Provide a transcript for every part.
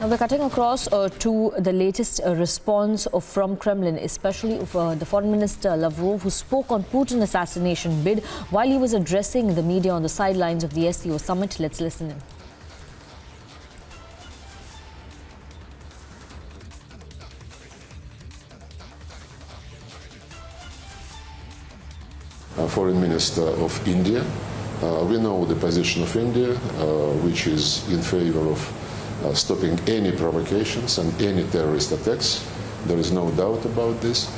Now we're cutting across to the latest response from Kremlin, especially the Foreign Minister Lavrov, who spoke on Putin assassination bid while he was addressing the media on the sidelines of the SCO summit. Let's listen in. Foreign Minister of India. We know the position of India, which is in favor of stopping any provocations and any terrorist attacks. There is no doubt about this.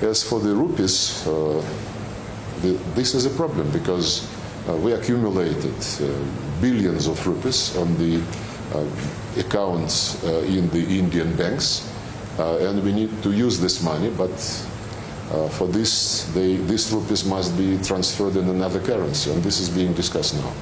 As for the rupees, this is a problem because we accumulated billions of rupees on the accounts in the Indian banks, and we need to use this money, but for this, these rupees must be transferred in another currency, and this is being discussed now.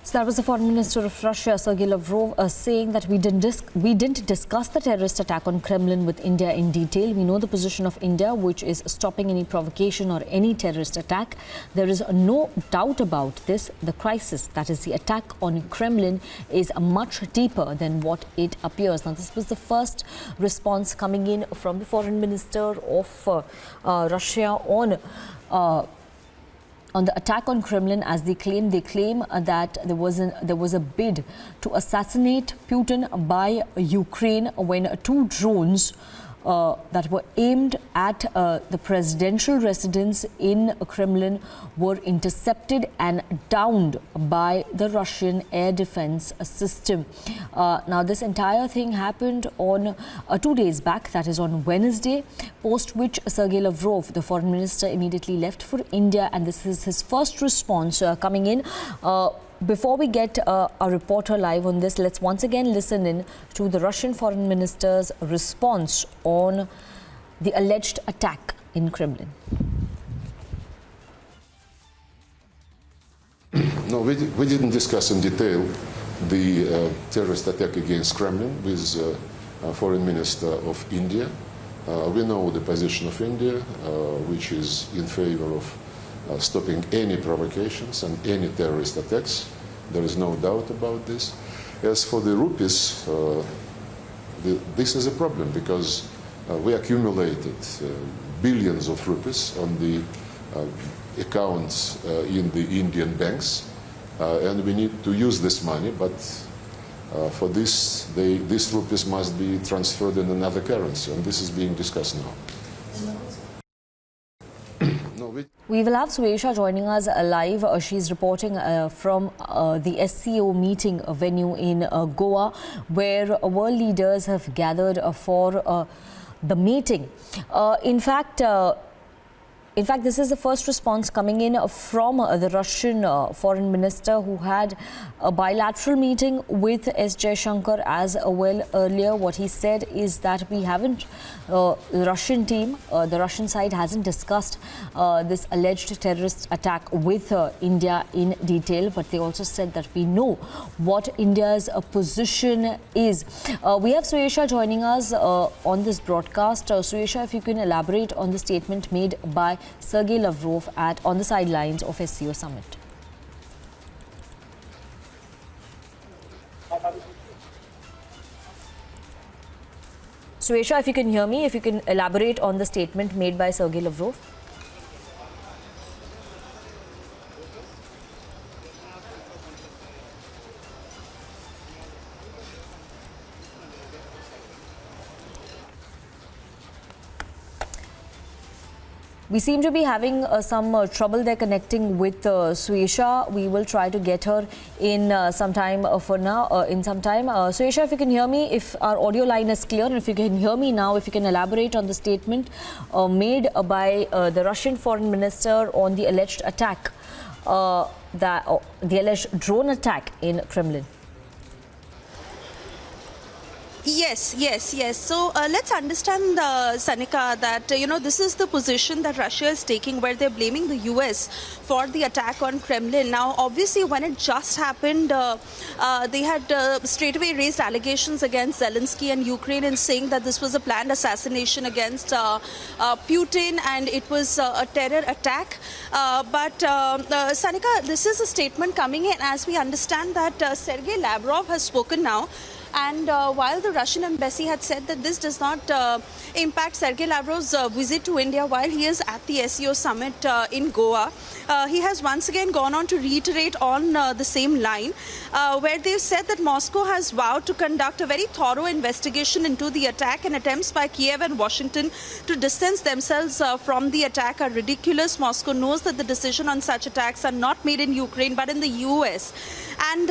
So that was the Foreign Minister of Russia, Sergey Lavrov, saying that we didn't discuss the terrorist attack on Kremlin with India in detail. We know the position of India, which is stopping any provocation or any terrorist attack. There is no doubt about this. The crisis, that is the attack on Kremlin, is much deeper than what it appears. Now, this was the first response coming in from the Foreign Minister of Russia on the attack on Kremlin. As they claim that there was a bid to assassinate Putin by Ukraine when two drones that were aimed at the presidential residence in Kremlin were intercepted and downed by the Russian air defense system. Now, this entire thing happened on 2 days back, that is on Wednesday, post which Sergey Lavrov, the foreign minister, immediately left for India, and this is his first response coming in. Before we get a reporter live on this, let's once again listen in to the Russian foreign minister's response on the alleged attack in Kremlin. No, we didn't discuss in detail the terrorist attack against Kremlin with Foreign Minister of India. We know the position of India, which is in favor of stopping any provocations and any terrorist attacks. There is no doubt about this. As for the rupees, this is a problem because we accumulated billions of rupees on the accounts in the Indian banks, and we need to use this money, but for this, these rupees must be transferred in another currency, and this is being discussed now. We will have Suyesha joining us live. She's reporting from the SCO meeting venue in Goa, where world leaders have gathered for the meeting. In fact, this is the first response coming in from the Russian foreign minister, who had a bilateral meeting with S. Jaishankar as well earlier. What he said is that we haven't, the Russian team, the Russian side hasn't discussed this alleged terrorist attack with India in detail, but they also said that we know what India's position is. We have Suyesha joining us on this broadcast. Suyesha, if you can elaborate on the statement made by Sergey Lavrov on the sidelines of SCO summit. Suyesha, if you can hear me, if you can elaborate on the statement made by Sergey Lavrov. We seem to be having some trouble there connecting with Suyesha. We will try to get her in some time for now. Suyesha, if you can hear me, if our audio line is clear, and if you can hear me now, if you can elaborate on the statement made by the Russian foreign minister on the alleged attack, the alleged drone attack in Kremlin. Yes. So let's understand, Sanika, that this is the position that Russia is taking, where they're blaming the US for the attack on Kremlin. Now, obviously, when it just happened, they had straight away raised allegations against Zelensky and Ukraine in saying that this was a planned assassination against Putin and it was a terror attack. But Sanika, this is a statement coming in as we understand that Sergey Lavrov has spoken now. And while the Russian embassy had said that this does not impact Sergey Lavrov's visit to India while he is at the SCO summit in Goa, he has once again gone on to reiterate on the same line, where they've said that Moscow has vowed to conduct a very thorough investigation into the attack, and attempts by Kiev and Washington to distance themselves from the attack are ridiculous. Moscow knows that the decision on such attacks are not made in Ukraine but in the US. And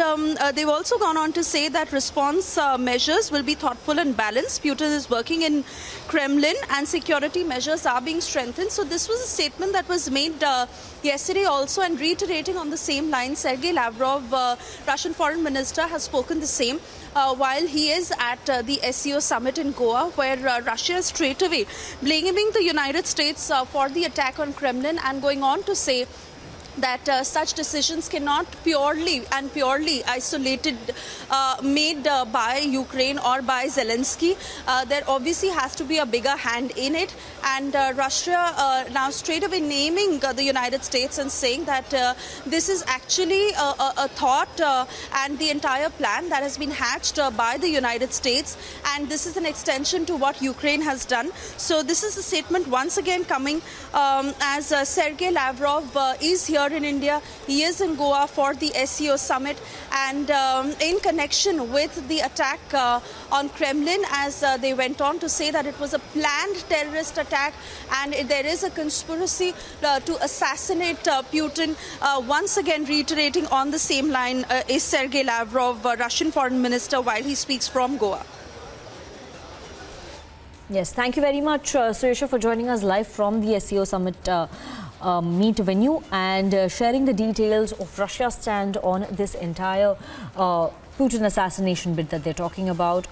they've also gone on to say that response measures will be thoughtful and balanced. Putin is working in Kremlin and security measures are being strengthened. So this was a statement that was made yesterday also, and reiterating on the same line, Sergey Lavrov, Russian Foreign Minister, has spoken the same while he is at the SCO summit in Goa, where Russia is straight away blaming the United States for the attack on Kremlin, and going on to say that such decisions cannot purely isolated made by Ukraine or by Zelensky. There obviously has to be a bigger hand in it, and Russia now straight away naming the United States and saying that this is actually a thought and the entire plan that has been hatched by the United States, and this is an extension to what Ukraine has done. So this is a statement once again coming as Sergey Lavrov is here in India. He is in Goa for the SCO summit, and in connection with the attack on Kremlin, as they went on to say that it was a planned terrorist attack and there is a conspiracy to assassinate Putin. Once again reiterating on the same line is Sergey Lavrov, Russian Foreign Minister, while he speaks from Goa. Yes, thank you very much, Suyesha, for joining us live from the SCO summit meet venue and sharing the details of Russia's stand on this entire Putin assassination bit that they're talking about.